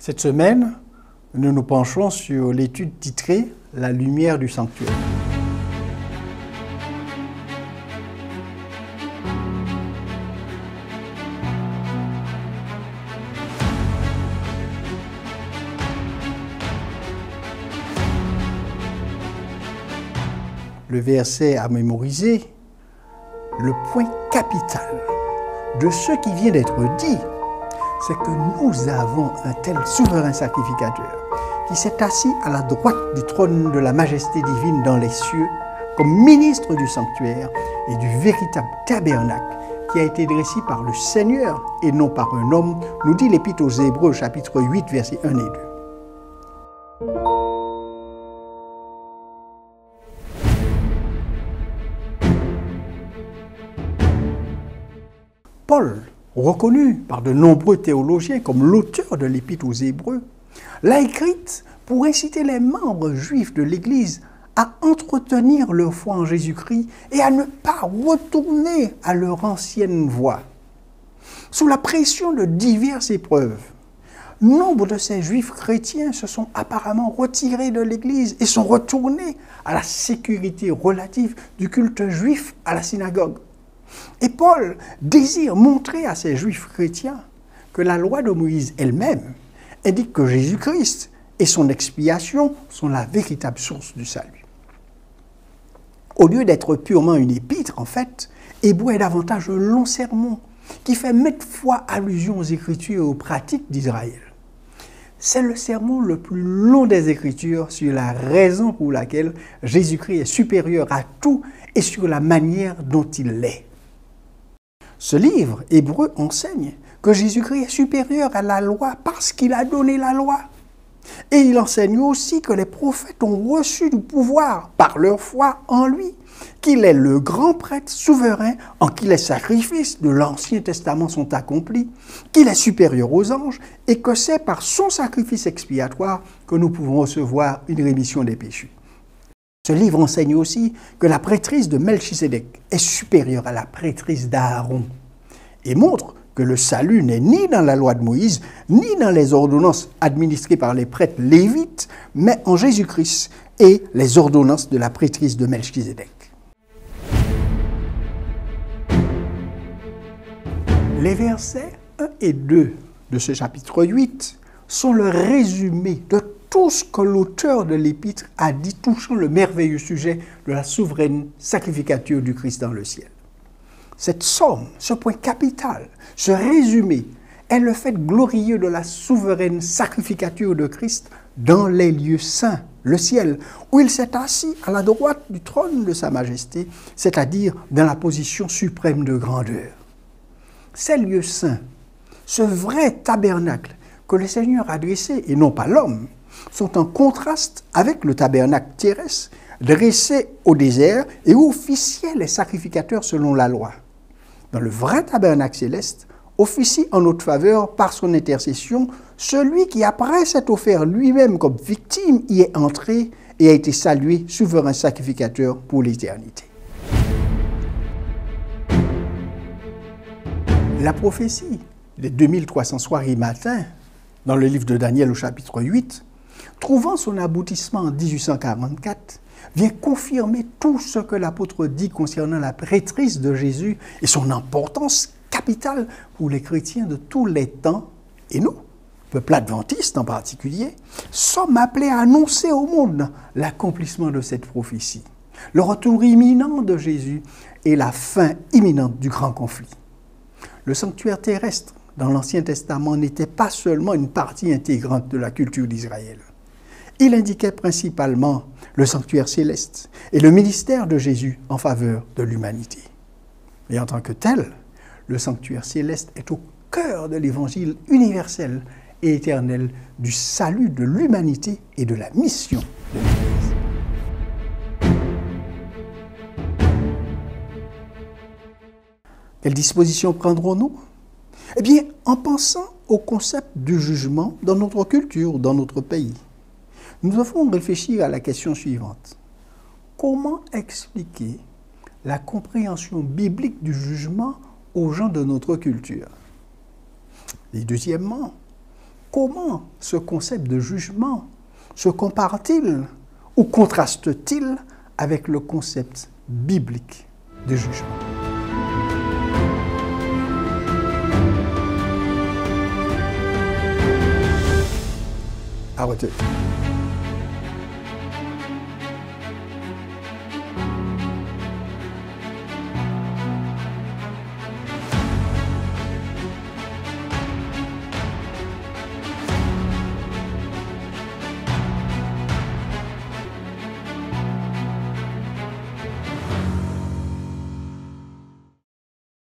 Cette semaine, nous nous penchons sur l'étude titrée « La lumière du sanctuaire ». Le verset à mémoriser, le point capital de ce qui vient d'être dit, c'est que nous avons un tel souverain sacrificateur qui s'est assis à la droite du trône de la majesté divine dans les cieux comme ministre du sanctuaire et du véritable tabernacle qui a été dressé par le Seigneur et non par un homme, nous dit l'Épître aux Hébreux chapitre 8 versets 1 et 2. Paul, reconnu par de nombreux théologiens comme l'auteur de l'Épître aux Hébreux, l'a écrite pour inciter les membres juifs de l'Église à entretenir leur foi en Jésus-Christ et à ne pas retourner à leur ancienne voie. Sous la pression de diverses épreuves, nombre de ces juifs chrétiens se sont apparemment retirés de l'Église et sont retournés à la sécurité relative du culte juif à la synagogue. Et Paul désire montrer à ces juifs chrétiens que la loi de Moïse elle-même indique que Jésus-Christ et son expiation sont la véritable source du salut. Au lieu d'être purement une épître, en fait, Hébreux est davantage un long sermon qui fait maintes fois allusion aux Écritures et aux pratiques d'Israël. C'est le sermon le plus long des Écritures sur la raison pour laquelle Jésus-Christ est supérieur à tout et sur la manière dont il l'est. Ce livre, Hébreux, enseigne que Jésus-Christ est supérieur à la loi parce qu'il a donné la loi. Et il enseigne aussi que les prophètes ont reçu du pouvoir par leur foi en lui, qu'il est le grand prêtre souverain en qui les sacrifices de l'Ancien Testament sont accomplis, qu'il est supérieur aux anges et que c'est par son sacrifice expiatoire que nous pouvons recevoir une rémission des péchés. Ce livre enseigne aussi que la prêtrise de Melchisédek est supérieure à la prêtrise d'Aaron et montre que le salut n'est ni dans la loi de Moïse, ni dans les ordonnances administrées par les prêtres lévites, mais en Jésus-Christ et les ordonnances de la prêtrise de Melchisédek. Les versets 1 et 2 de ce chapitre 8 sont le résumé de tout ce que l'auteur de l'Épître a dit touchant le merveilleux sujet de la souveraine sacrificature du Christ dans le ciel. Cette somme, ce point capital, ce résumé, est le fait glorieux de la souveraine sacrificature de Christ dans les lieux saints, le ciel, où il s'est assis à la droite du trône de sa majesté, c'est-à-dire dans la position suprême de grandeur. Ces lieux saints, ce vrai tabernacle que le Seigneur a dressé, et non pas l'homme, sont en contraste avec le tabernacle terrestre dressé au désert et où officiaient les sacrificateurs selon la loi. Dans le vrai tabernacle céleste, officie en notre faveur par son intercession celui qui, après s'être offert lui-même comme victime, y est entré et a été salué souverain sacrificateur pour l'éternité. La prophétie des 2300 soirées matin dans le livre de Daniel au chapitre 8, trouvant son aboutissement en 1844, vient confirmer tout ce que l'apôtre dit concernant la prêtrise de Jésus et son importance capitale pour les chrétiens de tous les temps, et nous, peuple adventiste en particulier, sommes appelés à annoncer au monde l'accomplissement de cette prophétie, le retour imminent de Jésus et la fin imminente du grand conflit. Le sanctuaire terrestre dans l'Ancien Testament n'était pas seulement une partie intégrante de la culture d'Israël. Il indiquait principalement le sanctuaire céleste et le ministère de Jésus en faveur de l'humanité. Et en tant que tel, le sanctuaire céleste est au cœur de l'évangile universel et éternel du salut de l'humanité et de la mission de l'Église. Quelles dispositions prendrons-nous ? Eh bien, en pensant au concept du jugement dans notre culture, dans notre pays, nous devons réfléchir à la question suivante. Comment expliquer la compréhension biblique du jugement aux gens de notre culture? Et deuxièmement, comment ce concept de jugement se compare-t-il ou contraste-t-il avec le concept biblique de jugement? À retenir.